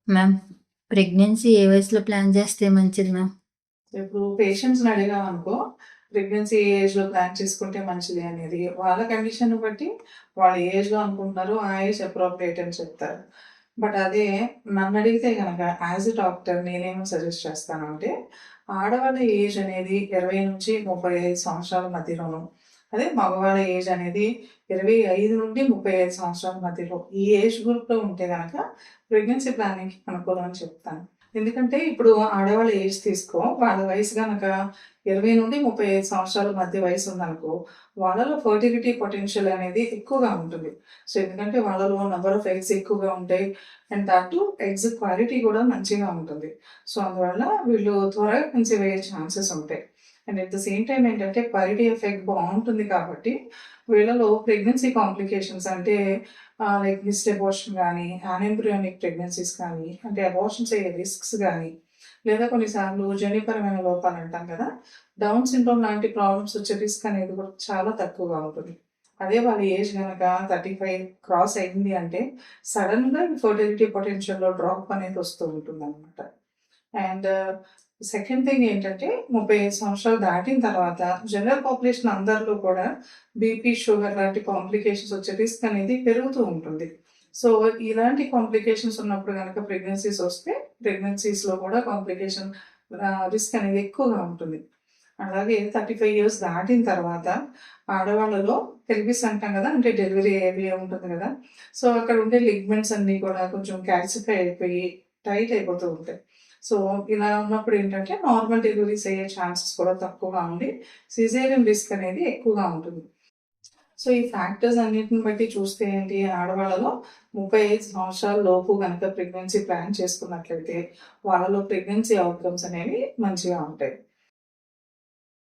Ma'am, pregnancy ఏ వయసులో plan చేస్తే మంచిది మ్యామ్? ఇప్పుడు పేషెంట్స్‌ని అడిగామనుకో, ప్రెగ్నెన్సీ ఏ ఏజ్‌లో ప్లాన్ చేసుకుంటే మంచిది అనేది. వాళ్ళ కండిషన్‌ని బట్టి వాళ్ళు ఏ ఏజ్‌లో అనుకుంటున్నారో ఆ ఏజ్ అప్రోప్రియేట్ అని చెప్తారు. బట్ అదే నన్నడిగితే గనక యాస్ ఎ డాక్టర్ నేనేమి సజెస్ట్ చేస్తానంటే, ఆడవాళ్ళ ఏజ్ అనేది 20-35 సంవత్సరాల మధ్యలోను. అదే మగవాళ్ళ ఏజ్ అనేది 25-35 సంవత్సరాల మధ్యలో. ఈ ఏజ్ గ్రూప్‌లో ఉంటే గనక ప్రెగ్నెన్సీ ప్లానింగ్‌కి అనుకూలం అని చెప్తాను. ఎందుకంటే ఇప్పుడు ఆడవాళ్ళ ఏజ్ తీసుకో, వాళ్ళ వయసు గనక 20-35 సంవత్సరాల మధ్య వయసుందనుకో, వాళ్ళలో ఫర్టిలిటీ పొటెన్షియల్ అనేది ఎక్కువగా ఉంటుంది. సో, ఎందుకంటే వాళ్ళలో నంబర్ ఆఫ్ ఎగ్స్ ఎక్కువగా ఉంటాయి. And that two eggs quality కూడా మంచిగా ఉంటుంది. సో, అందువల్ల వీళ్ళు త్వరగా కన్సీవ్ అయ్యే ఛాన్సెస్ ఉంటాయి. And at the same time ఏంటంటే క్వాలిటీ ఆఫ్ ఎగ్ బావుంటుంది కాబట్టి, వీళ్ళలో ప్రెగ్నెన్సీ కాంప్లికేషన్స్ అంటే లైక్ మిస్డ్ అబార్షన్ గానీ, అన్‌ఎంబ్రియోనిక్ ప్రెగ్నెన్సీస్ కానీ, అంటే అబార్షన్స్ అయ్యే రిస్క్స్ గానీ, లేదా కొన్నిసార్లు జన్యుపరమైన లోపాలంటాం కదా! డౌన్ సిండ్రోమ్ లాంటి ప్రాబ్లమ్స్ వచ్చే రిస్క్ అనేది కూడా చాలా తక్కువగా ఉంటుంది. అదే వాళ్ళ ఏజ్ గనక 35 క్రాస్ అయింది అంటే, సడెన్‌గా ఫర్టిలిటీ పొటెన్షియల్‌లో డ్రాప్ అనేది వస్తూ ఉంటుందనమాట. అండ్ సెకండ్ థింగ్ ఏంటంటే 35 సంవత్సరాలు దాటిన తర్వాత జనరల్ పాపులేషన్ అందరిలో కూడా బీపీ, షుగర్ లాంటి కాంప్లికేషన్స్ వచ్చే రిస్క్ అనేది పెరుగుతూ ఉంటుంది. సో, ఇలాంటి కాంప్లికేషన్స్ ఉన్నప్పుడు గనక ప్రెగ్నెన్సీస్ వస్తే ప్రెగ్నెన్సీస్‌లో కూడా కాంప్లికేషన్ రిస్క్ అనేది ఎక్కువగా ఉంటుంది. అలాగే 35 ఇయర్స్ దాటిన తర్వాత ఆడవాళ్ళలో పెల్విస్ అంటాం కదా! అంటే డెలివరీ ఏరియా ఉంటుంది కదా! సో, అక్కడ ఉండే లిగ్మెంట్స్ అన్నీ కూడా కొంచెం కాల్సిఫై అయిపోయి టైట్ అయిపోతూ ఉంటాయి. సో, ఇలా ఉన్నప్పుడు ఏంటంటే నార్మల్ డెలివరీస్ అయ్యే ఛాన్సెస్ కూడా తక్కువగా ఉండి సిజేరియన్ రిస్క్ అనేది ఎక్కువగా ఉంటుంది. సో, ఈ ఫ్యాక్టర్స్ అన్నిటిని బట్టి చూస్తే ఏంటి ఆడవాళ్ళలో 35 సంవత్సరాల లోపు గనక ప్రెగ్నెన్సీ ప్లాన్ చేసుకున్నట్లయితే వాళ్ళలో ప్రెగ్నెన్సీ ఔట్‌కమ్స్ అనేవి మంచిగా ఉంటాయి.